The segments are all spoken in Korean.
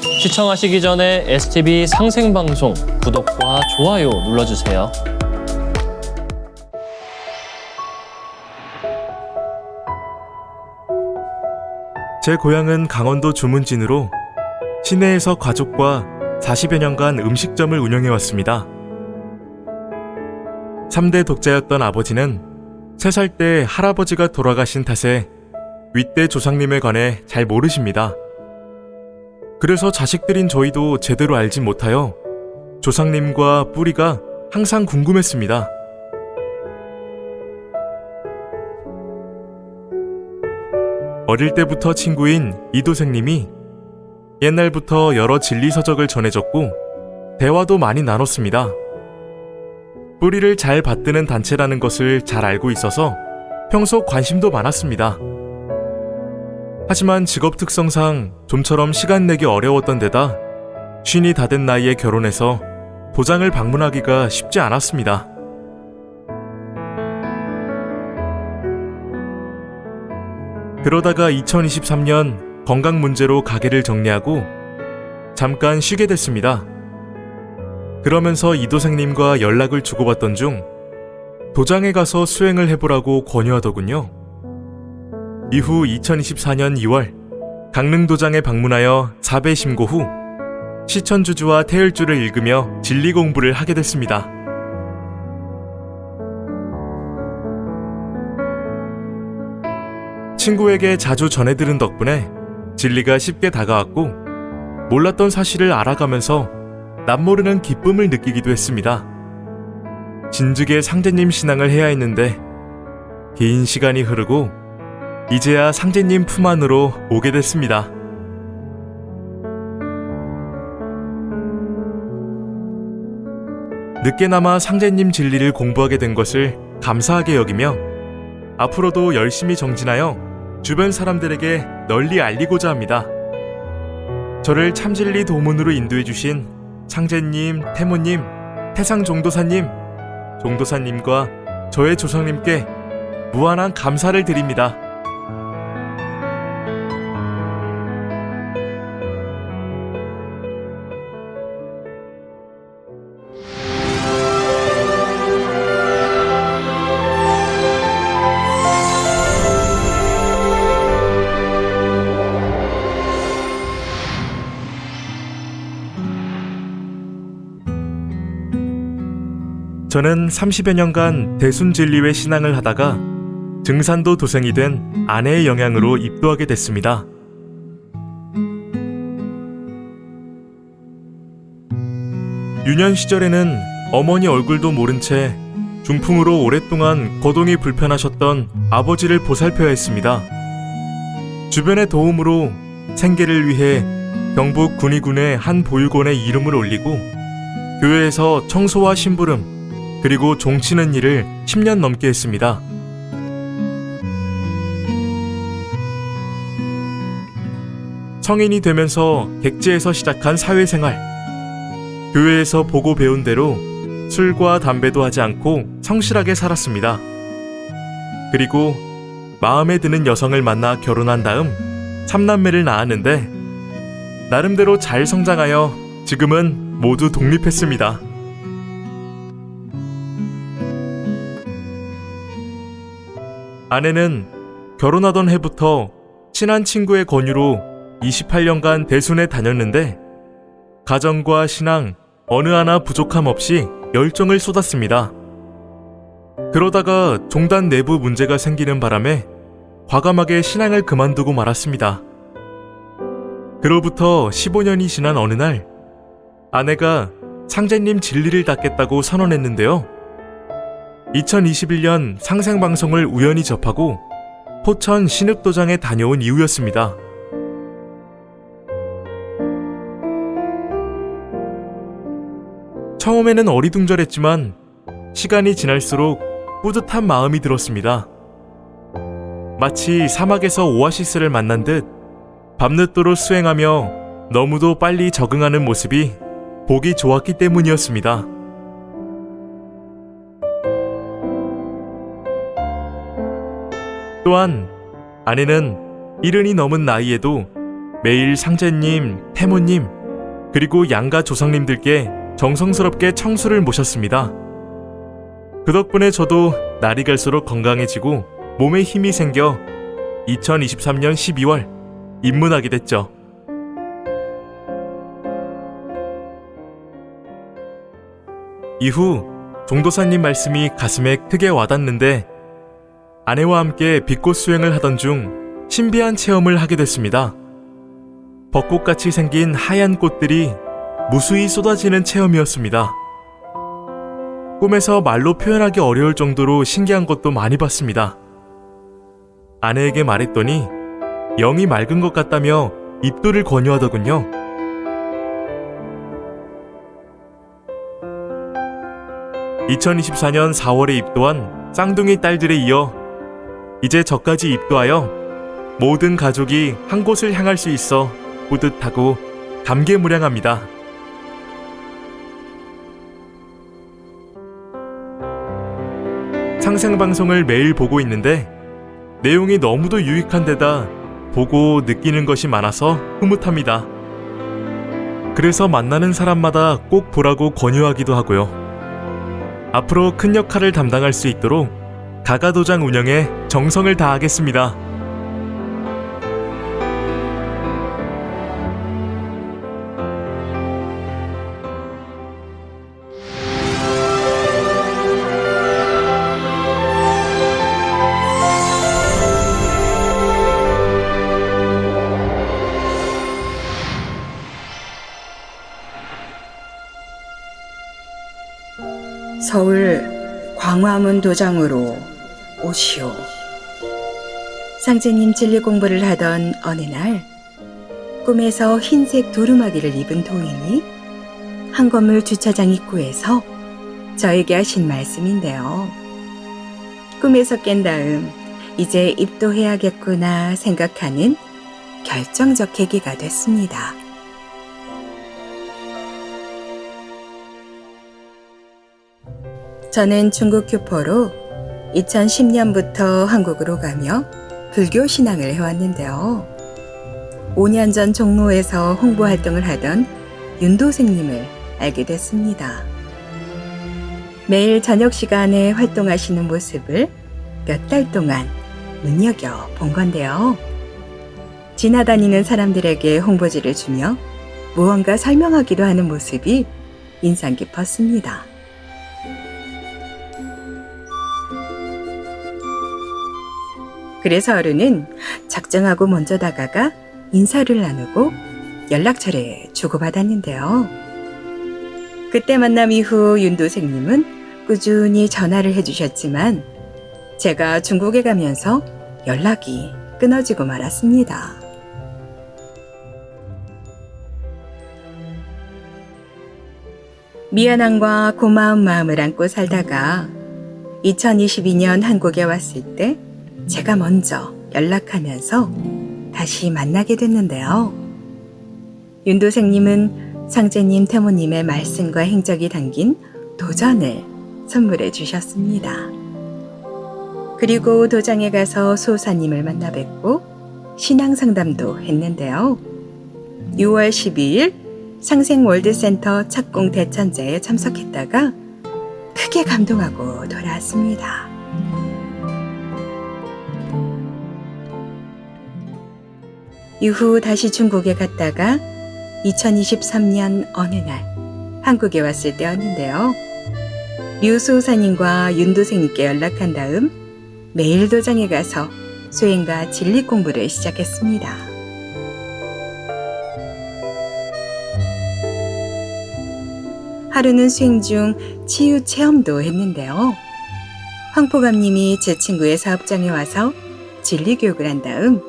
시청하시기 전에 STV 상생방송 구독과 좋아요 눌러주세요. 제 고향은 강원도 주문진으로 시내에서 가족과 40여 년간 음식점을 운영해왔습니다. 3대 독자였던 아버지는 3살 때 할아버지가 돌아가신 탓에 윗대 조상님에 관해 잘 모르십니다. 그래서 자식들인 저희도 제대로 알지 못하여 조상님과 뿌리가 항상 궁금했습니다. 어릴 때부터 친구인 이도생님이 옛날부터 여러 진리서적을 전해줬고 대화도 많이 나눴습니다. 뿌리를 잘 받드는 단체라는 것을 잘 알고 있어서 평소 관심도 많았습니다. 하지만 직업 특성상 좀처럼 시간 내기 어려웠던 데다 50이 다 된 나이에 결혼해서 도장을 방문하기가 쉽지 않았습니다. 그러다가 2023년 건강 문제로 가게를 정리하고 잠깐 쉬게 됐습니다. 그러면서 이도생님과 연락을 주고받던 중 도장에 가서 수행을 해보라고 권유하더군요. 이후 2024년 2월 강릉도장에 방문하여 사배 심고 후 시천주주와 태열주를 읽으며 진리 공부를 하게 됐습니다. 친구에게 자주 전해들은 덕분에 진리가 쉽게 다가왔고 몰랐던 사실을 알아가면서 남모르는 기쁨을 느끼기도 했습니다. 진즉에 상제님 신앙을 해야 했는데 긴 시간이 흐르고 이제야 상제님 품 안으로 오게 됐습니다. 늦게나마 상제님 진리를 공부하게 된 것을 감사하게 여기며 앞으로도 열심히 정진하여 주변 사람들에게 널리 알리고자 합니다. 저를 참진리 도문으로 인도해주신 상제님, 태모님, 태상종도사님, 종도사님과 저의 조상님께 무한한 감사를 드립니다. 저는 30여 년간 대순진리회 신앙을 하다가 증산도 도생이 된 아내의 영향으로 입도하게 됐습니다. 유년 시절에는 어머니 얼굴도 모른 채 중풍으로 오랫동안 거동이 불편하셨던 아버지를 보살펴야 했습니다. 주변의 도움으로 생계를 위해 경북 군위군의 한 보육원에 이름을 올리고 교회에서 청소와 심부름 그리고 종치는 일을 10년 넘게 했습니다. 성인이 되면서 객지에서 시작한 사회생활. 교회에서 보고 배운 대로 술과 담배도 하지 않고 성실하게 살았습니다. 그리고 마음에 드는 여성을 만나 결혼한 다음 3남매를 낳았는데 나름대로 잘 성장하여 지금은 모두 독립했습니다. 아내는 결혼하던 해부터 친한 친구의 권유로 28년간 대순에 다녔는데 가정과 신앙 어느 하나 부족함 없이 열정을 쏟았습니다. 그러다가 종단 내부 문제가 생기는 바람에 과감하게 신앙을 그만두고 말았습니다. 그로부터 15년이 지난 어느 날 아내가 상제님 진리를 닦겠다고 선언했는데요. 2021년 상생방송을 우연히 접하고 포천 신읍도장에 다녀온 이후였습니다. 처음에는 어리둥절했지만 시간이 지날수록 뿌듯한 마음이 들었습니다. 마치 사막에서 오아시스를 만난 듯 밤늦도록 수행하며 너무도 빨리 적응하는 모습이 보기 좋았기 때문이었습니다. 또한 아내는 70이 넘은 나이에도 매일 상제님, 태모님, 그리고 양가 조상님들께 정성스럽게 청수를 모셨습니다. 그 덕분에 저도 날이 갈수록 건강해지고 몸에 힘이 생겨 2023년 12월 입문하게 됐죠. 이후 종도사님 말씀이 가슴에 크게 와닿는데 아내와 함께 벚꽃 수행을 하던 중 신비한 체험을 하게 됐습니다. 벚꽃같이 생긴 하얀 꽃들이 무수히 쏟아지는 체험이었습니다. 꿈에서 말로 표현하기 어려울 정도로 신기한 것도 많이 봤습니다. 아내에게 말했더니 영이 맑은 것 같다며 입도를 권유하더군요. (2024년 4월에) 입도한 쌍둥이 딸들에 이어 이제 저까지 입도하여 모든 가족이 한 곳을 향할 수 있어 뿌듯하고 감개무량합니다. 상생방송을 매일 보고 있는데 내용이 너무도 유익한 데다 보고 느끼는 것이 많아서 흐뭇합니다. 그래서 만나는 사람마다 꼭 보라고 권유하기도 하고요. 앞으로 큰 역할을 담당할 수 있도록 가가도장 운영에 정성을 다하겠습니다. 서울 광화문 도장으로 오시오. 상제님 진리 공부를 하던 어느 날 꿈에서 흰색 두루마기를 입은 도인이 한 건물 주차장 입구에서 저에게 하신 말씀인데요. 꿈에서 깬 다음 이제 입도해야겠구나 생각하는 결정적 계기가 됐습니다. 저는 중국 교포로 2010년부터 한국으로 가며 불교 신앙을 해왔는데요. 5년 전 종로에서 홍보 활동을 하던 윤도생님을 알게 됐습니다. 매일 저녁 시간에 활동하시는 모습을 몇 달 동안 눈여겨본 건데요. 지나다니는 사람들에게 홍보지를 주며 무언가 설명하기도 하는 모습이 인상 깊었습니다. 그래서 하루는 작정하고 먼저 다가가 인사를 나누고 연락처를 주고받았는데요. 그때 만남 이후 윤도생님은 꾸준히 전화를 해주셨지만 제가 중국에 가면서 연락이 끊어지고 말았습니다. 미안함과 고마운 마음을 안고 살다가 2022년 한국에 왔을 때 제가 먼저 연락하면서 다시 만나게 됐는데요. 윤도생님은 상제님, 태모님의 말씀과 행적이 담긴 도전을 선물해 주셨습니다. 그리고 도장에 가서 소사님을 만나 뵙고 신앙상담도 했는데요. 6월 12일 상생월드센터 착공 대천제에 참석했다가 크게 감동하고 돌아왔습니다. 이후 다시 중국에 갔다가 2023년 어느 날 한국에 왔을 때였는데요. 류소사님과 윤도생님께 연락한 다음 매일 도장에 가서 수행과 진리 공부를 시작했습니다. 하루는 수행 중 치유 체험도 했는데요. 황포감님이 제 친구의 사업장에 와서 진리 교육을 한 다음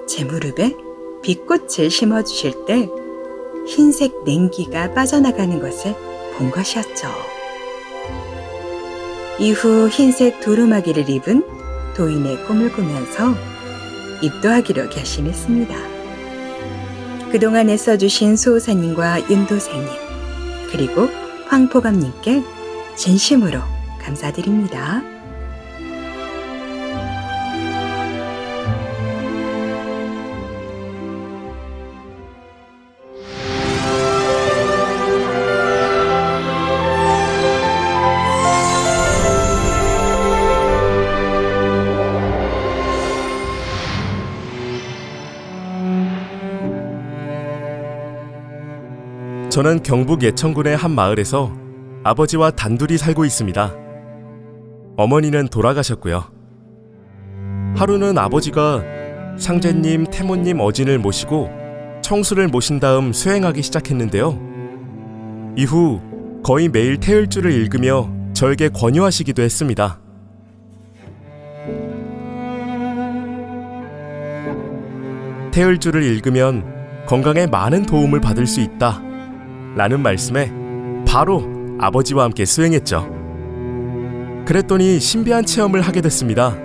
제 무릎에 빛꽃을 심어주실 때 흰색 냉기가 빠져나가는 것을 본 것이었죠. 이후 흰색 두루마기를 입은 도인의 꿈을 꾸면서 입도하기로 결심했습니다. 그동안 애써주신 수호사님과 윤도생님 그리고 황포감님께 진심으로 감사드립니다. 저는 경북 예천군의 한 마을에서 아버지와 단둘이 살고 있습니다. 어머니는 돌아가셨고요. 하루는 아버지가 상제님, 태모님, 어진을 모시고 청수를 모신 다음 수행하기 시작했는데요. 이후 거의 매일 태을주를 읽으며 저에게 권유하시기도 했습니다. 태을주를 읽으면 건강에 많은 도움을 받을 수 있다 라는 말씀에 바로 아버지와 함께 수행했죠. 그랬더니 신비한 체험을 하게 됐습니다.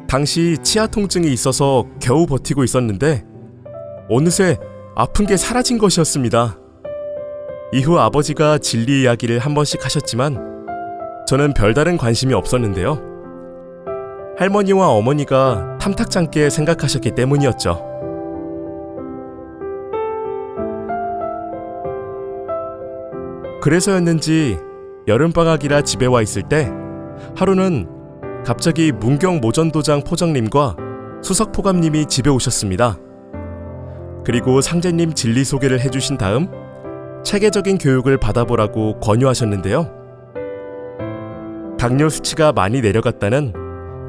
당시 치아 통증이 있어서 겨우 버티고 있었는데 어느새 아픈 게 사라진 것이었습니다. 이후 아버지가 진리 이야기를 한 번씩 하셨지만 저는 별다른 관심이 없었는데요. 할머니와 어머니가 탐탁지 않게 생각하셨기 때문이었죠. 그래서였는지 여름방학이라 집에 와 있을 때 하루는 갑자기 문경 모전도장 포정님과 수석포감님이 집에 오셨습니다. 그리고 상제님 진리 소개를 해주신 다음 체계적인 교육을 받아보라고 권유하셨는데요. 당뇨 수치가 많이 내려갔다는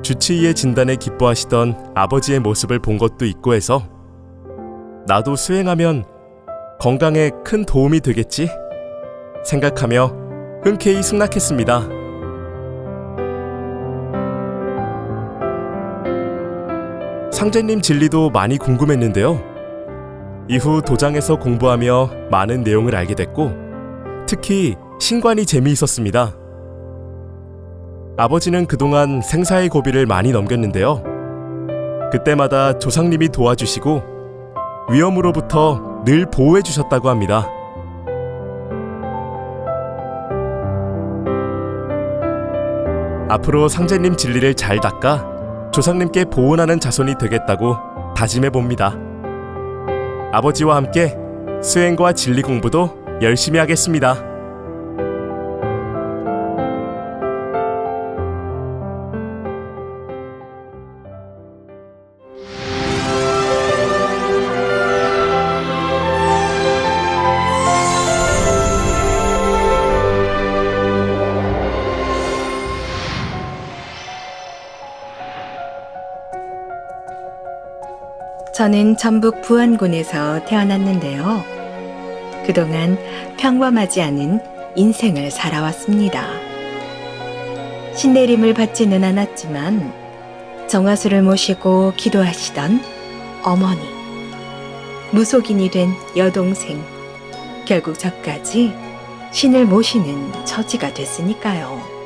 주치의의 진단에 기뻐하시던 아버지의 모습을 본 것도 있고 해서 나도 수행하면 건강에 큰 도움이 되겠지 생각하며 흔쾌히 승낙했습니다. 상제님 진리도 많이 궁금했는데요. 이후 도장에서 공부하며 많은 내용을 알게 됐고 특히 신관이 재미있었습니다. 아버지는 그동안 생사의 고비를 많이 넘겼는데요. 그때마다 조상님이 도와주시고 위험으로부터 늘 보호해 주셨다고 합니다. 앞으로 상제님 진리를 잘 닦아 조상님께 보은하는 자손이 되겠다고 다짐해 봅니다. 아버지와 함께 수행과 진리 공부도 열심히 하겠습니다. 저는 전북 부안군에서 태어났는데요. 그동안 평범하지 않은 인생을 살아왔습니다. 신내림을 받지는 않았지만 정화수를 모시고 기도하시던 어머니, 무속인이 된 여동생, 결국 저까지 신을 모시는 처지가 됐으니까요.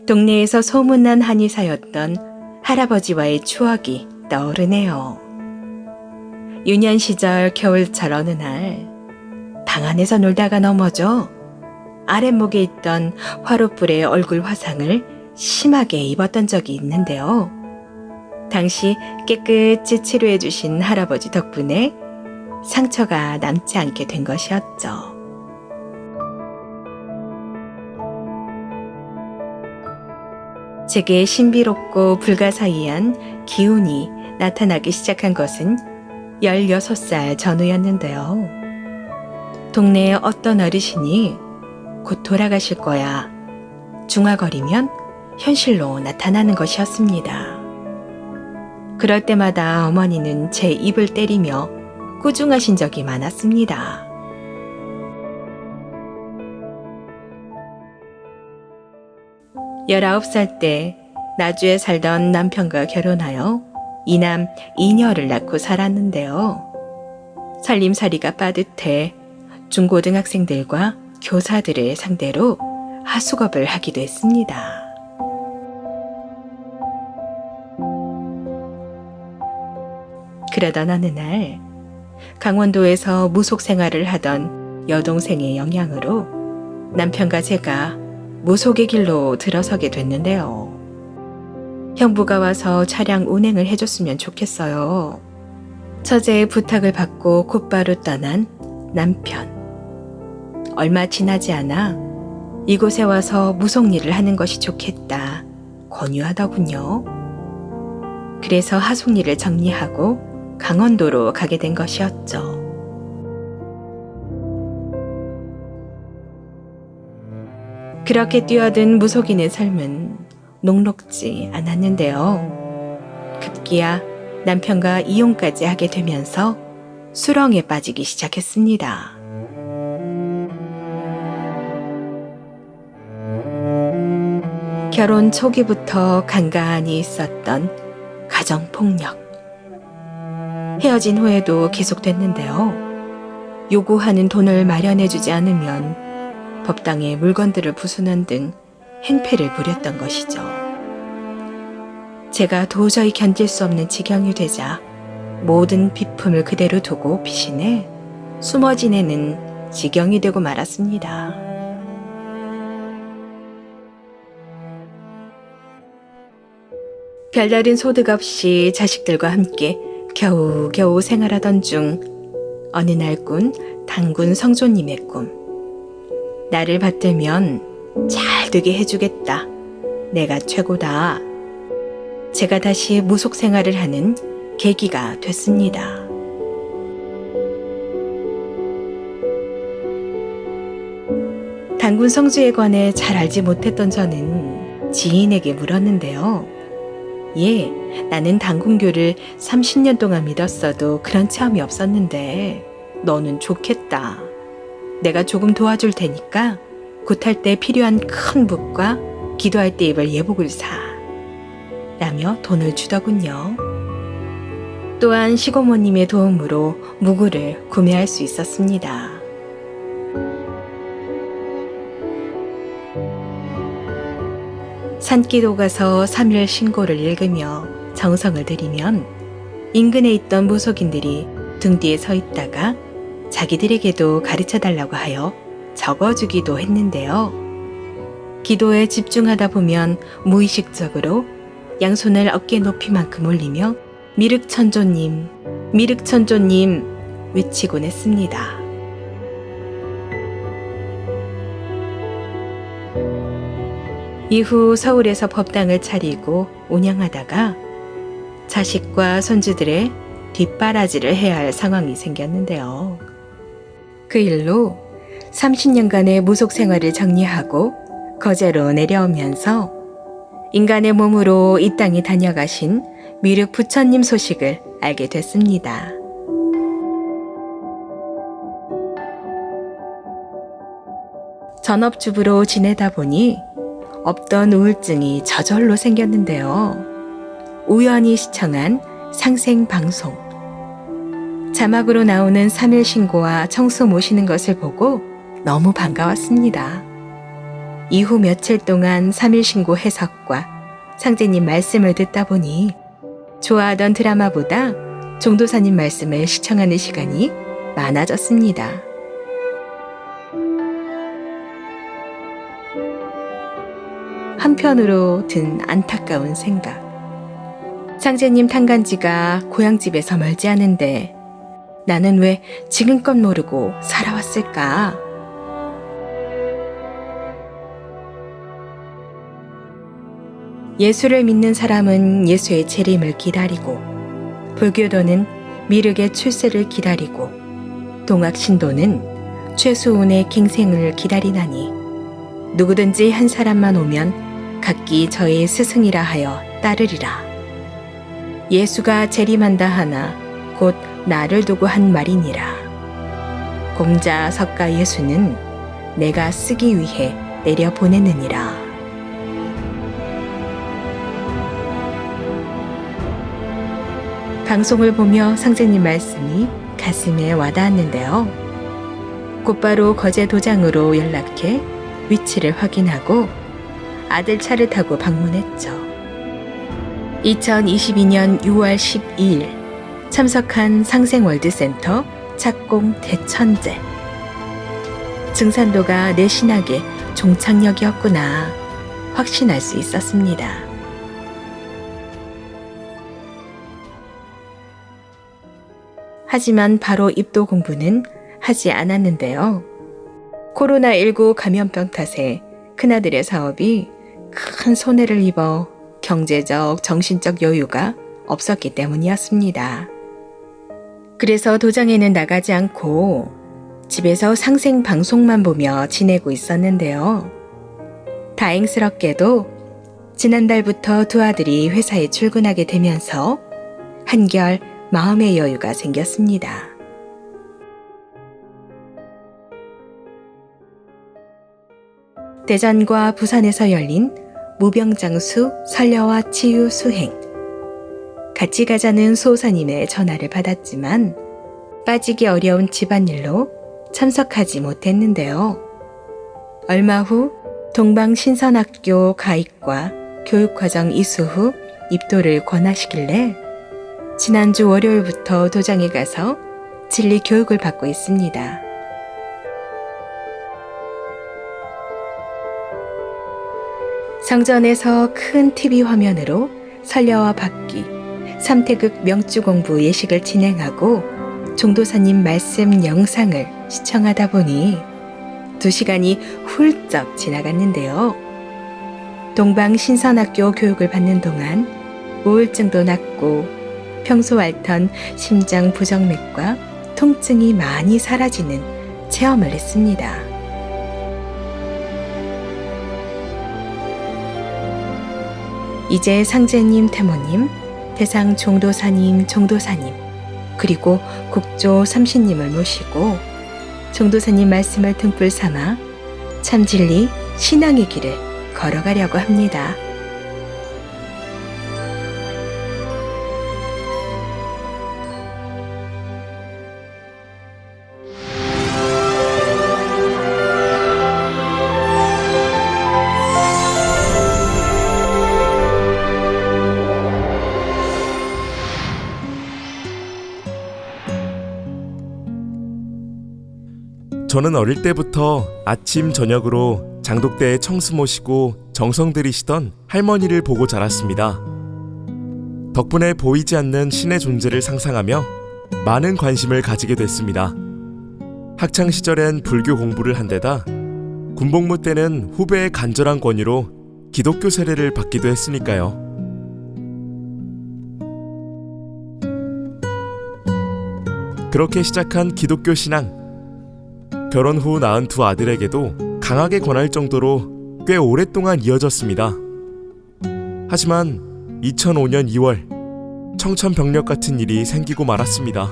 동네에서 소문난 한의사였던 할아버지와의 추억이 떠오르네요. 유년 시절 겨울철 어느 날 방 안에서 놀다가 넘어져 아랫목에 있던 화롯불의 얼굴 화상을 심하게 입었던 적이 있는데요. 당시 깨끗이 치료해 주신 할아버지 덕분에 상처가 남지 않게 된 것이었죠. 제게 신비롭고 불가사의한 기운이 나타나기 시작한 것은 16살 전후였는데요. 동네에 어떤 어르신이 곧 돌아가실 거야. 중얼거리면 현실로 나타나는 것이었습니다. 그럴 때마다 어머니는 제 입을 때리며 꾸중하신 적이 많았습니다. 열아홉 살 때 나주에 살던 남편과 결혼하여 이남 이녀를 낳고 살았는데요. 살림살이가 빠듯해 중고등학생들과 교사들을 상대로 하수겁을 하기도 했습니다. 그러던 어느 날 강원도에서 무속 생활을 하던 여동생의 영향으로 남편과 제가 무속의 길로 들어서게 됐는데요. 형부가 와서 차량 운행을 해줬으면 좋겠어요. 처제의 부탁을 받고 곧바로 떠난 남편. 얼마 지나지 않아 이곳에 와서 무속 일을 하는 것이 좋겠다 권유하더군요. 그래서 하숙리를 정리하고 강원도로 가게 된 것이었죠. 그렇게 뛰어든 무속인의 삶은 녹록지 않았는데요. 급기야 남편과 이혼까지 하게 되면서 수렁에 빠지기 시작했습니다. 결혼 초기부터 간간히 있었던 가정폭력. 헤어진 후에도 계속됐는데요. 요구하는 돈을 마련해주지 않으면 법당에 물건들을 부수는 등 행패를 부렸던 것이죠. 제가 도저히 견딜 수 없는 지경이 되자 모든 비품을 그대로 두고 피신해 숨어 지내는 지경이 되고 말았습니다. 별다른 소득 없이 자식들과 함께 겨우겨우 생활하던 중 어느 날 꾼 당군 성조님의 꿈. 나를 받들면 잘 되게 해주겠다. 내가 최고다. 제가 다시 무속 생활을 하는 계기가 됐습니다. 당군 성주에 관해 잘 알지 못했던 저는 지인에게 물었는데요. 나는 당군교를 30년 동안 믿었어도 그런 체험이 없었는데 너는 좋겠다. 내가 조금 도와줄 테니까 굿할 때 필요한 큰 붓과 기도할 때 입을 예복을 사. 라며 돈을 주더군요. 또한 시고모님의 도움으로 무구를 구매할 수 있었습니다. 산기도 가서 3일 신고를 읽으며 정성을 들이면 인근에 있던 무속인들이 등 뒤에 서 있다가 자기들에게도 가르쳐달라고 하여 적어주기도 했는데요. 기도에 집중하다 보면 무의식적으로 양손을 어깨 높이만큼 올리며 미륵천조님, 미륵천조님 외치곤 했습니다. 이후 서울에서 법당을 차리고 운영하다가 자식과 손주들의 뒷바라지를 해야 할 상황이 생겼는데요. 그 일로 30년간의 무속 생활을 정리하고 거제로 내려오면서 인간의 몸으로 이 땅에 다녀가신 미륵 부처님 소식을 알게 됐습니다. 전업주부로 지내다 보니 없던 우울증이 저절로 생겼는데요. 우연히 시청한 상생방송. 자막으로 나오는 3일 신고와 청수 모시는 것을 보고 너무 반가웠습니다. 이후 며칠 동안 3일 신고 해석과 상제님 말씀을 듣다 보니 좋아하던 드라마보다 종도사님 말씀을 시청하는 시간이 많아졌습니다. 한편으로 든 안타까운 생각. 상제님 탄간지가 고향집에서 멀지 않은데 나는 왜 지금껏 모르고 살아왔을까? 예수를 믿는 사람은 예수의 재림을 기다리고, 불교도는 미륵의 출세를 기다리고, 동학신도는 최수운의 갱생을 기다리나니 누구든지 한 사람만 오면 각기 저의 스승이라 하여 따르리라. 예수가 재림한다 하나 곧 나를 두고 한 말이니라. 공자 석가 예수는 내가 쓰기 위해 내려보내느니라. 방송을 보며 상제님 말씀이 가슴에 와닿았는데요. 곧바로 거제 도장으로 연락해 위치를 확인하고 아들 차를 타고 방문했죠. 2022년 6월 12일 참석한 상생월드센터 착공 대천제. 증산도가 내 신학의 종착역이었구나 확신할 수 있었습니다. 하지만 바로 입도 공부는 하지 않았는데요. 코로나19 감염병 탓에 큰아들의 사업이 큰 손해를 입어 경제적, 정신적 여유가 없었기 때문이었습니다. 그래서 도장에는 나가지 않고 집에서 상생 방송만 보며 지내고 있었는데요. 다행스럽게도 지난달부터 두 아들이 회사에 출근하게 되면서 한결 마음의 여유가 생겼습니다. 대전과 부산에서 열린 무병장수 설려와 치유 수행. 같이 가자는 수호사님의 전화를 받았지만 빠지기 어려운 집안일로 참석하지 못했는데요. 얼마 후 동방신선학교 가입과 교육과정 이수 후 입도를 권하시길래 지난주 월요일부터 도장에 가서 진리 교육을 받고 있습니다. 성전에서 큰 TV 화면으로 설려와 받기, 3태극 명주 공부 예식을 진행하고 종도사님 말씀 영상을 시청하다 보니 2시간이 훌쩍 지나갔는데요. 동방신선학교 교육을 받는 동안 우울증도 낫고 평소 앓던 심장 부정맥과 통증이 많이 사라지는 체험을 했습니다. 이제 상제님, 태모님, 대상 종도사님, 그리고 국조 삼신님을 모시고 종도사님 말씀을 등불 삼아 참진리 신앙의 길을 걸어가려고 합니다. 저는 어릴 때부터 아침 저녁으로 장독대에 청수 모시고 정성 들이시던 할머니를 보고 자랐습니다. 덕분에 보이지 않는 신의 존재를 상상하며 많은 관심을 가지게 됐습니다. 학창 시절엔 불교 공부를 한 데다 군복무 때는 후배의 간절한 권유로 기독교 세례를 받기도 했으니까요. 그렇게 시작한 기독교 신앙. 결혼 후 낳은 두 아들에게도 강하게 권할 정도로 꽤 오랫동안 이어졌습니다. 하지만 2005년 2월 청천벽력 같은 일이 생기고 말았습니다.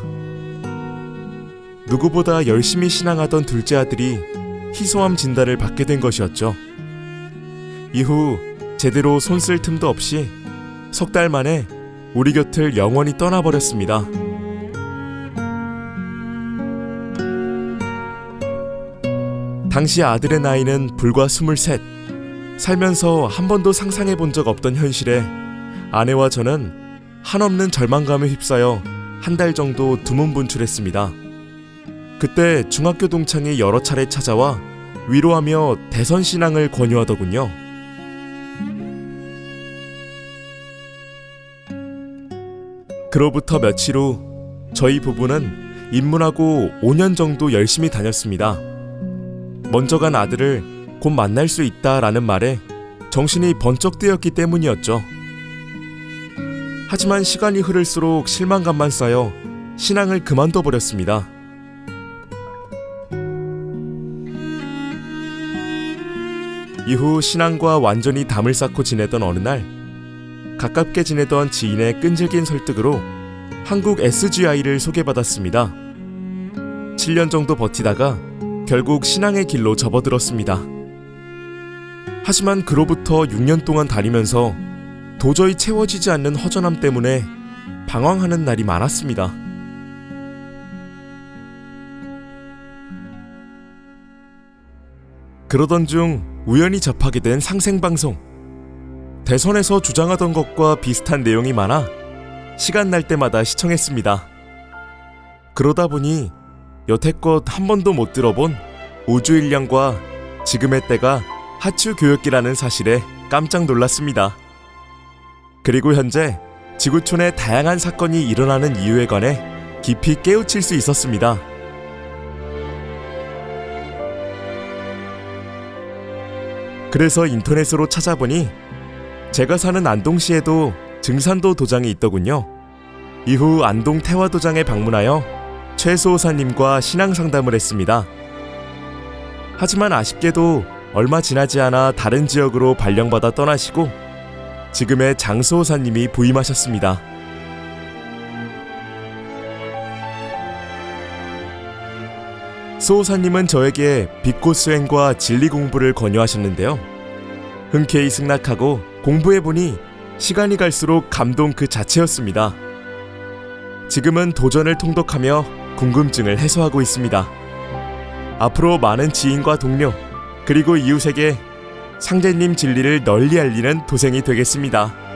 누구보다 열심히 신앙하던 둘째 아들이 희소암 진단을 받게 된 것이었죠. 이후 제대로 손 쓸 틈도 없이 석 달 만에 우리 곁을 영원히 떠나버렸습니다. 당시 아들의 나이는 불과 23. 살면서 한 번도 상상해 본 적 없던 현실에 아내와 저는 한없는 절망감에 휩싸여 한 달 정도 두문분출했습니다. 그때 중학교 동창이 여러 차례 찾아와 위로하며 대선신앙을 권유하더군요. 그로부터 며칠 후 저희 부부는 입문하고 5년 정도 열심히 다녔습니다. 먼저 간 아들을 곧 만날 수 있다라는 말에 정신이 번쩍 뜨였기 때문이었죠. 하지만 시간이 흐를수록 실망감만 쌓여 신앙을 그만둬 버렸습니다. 이후 신앙과 완전히 담을 쌓고 지내던 어느 날 가깝게 지내던 지인의 끈질긴 설득으로 한국 SGI를 소개받았습니다. 7년 정도 버티다가 결국 신앙의 길로 접어들었습니다. 하지만 그로부터 6년 동안 다니면서 도저히 채워지지 않는 허전함 때문에 방황하는 날이 많았습니다. 그러던 중 우연히 접하게 된 상생방송. 대선에서 주장하던 것과 비슷한 내용이 많아 시간 날 때마다 시청했습니다. 그러다 보니 여태껏 한 번도 못 들어본 우주일령과 지금의 때가 하추교역기라는 사실에 깜짝 놀랐습니다. 그리고 현재 지구촌에 다양한 사건이 일어나는 이유에 관해 깊이 깨우칠 수 있었습니다. 그래서 인터넷으로 찾아보니 제가 사는 안동시에도 증산도 도장이 있더군요. 이후 안동 태화도장에 방문하여 최수호사님과 신앙 상담을 했습니다. 하지만 아쉽게도 얼마 지나지 않아 다른 지역으로 발령받아 떠나시고 지금의 장수호사님이 부임하셨습니다. 수호사님은 저에게 빛꽃 수행과 진리 공부를 권유하셨는데요. 흔쾌히 승낙하고 공부해보니 시간이 갈수록 감동 그 자체였습니다. 지금은 도전을 통독하며 궁금증을 해소하고 있습니다. 앞으로 많은 지인과 동료 그리고 이웃에게 상제님 진리를 널리 알리는 도생이 되겠습니다.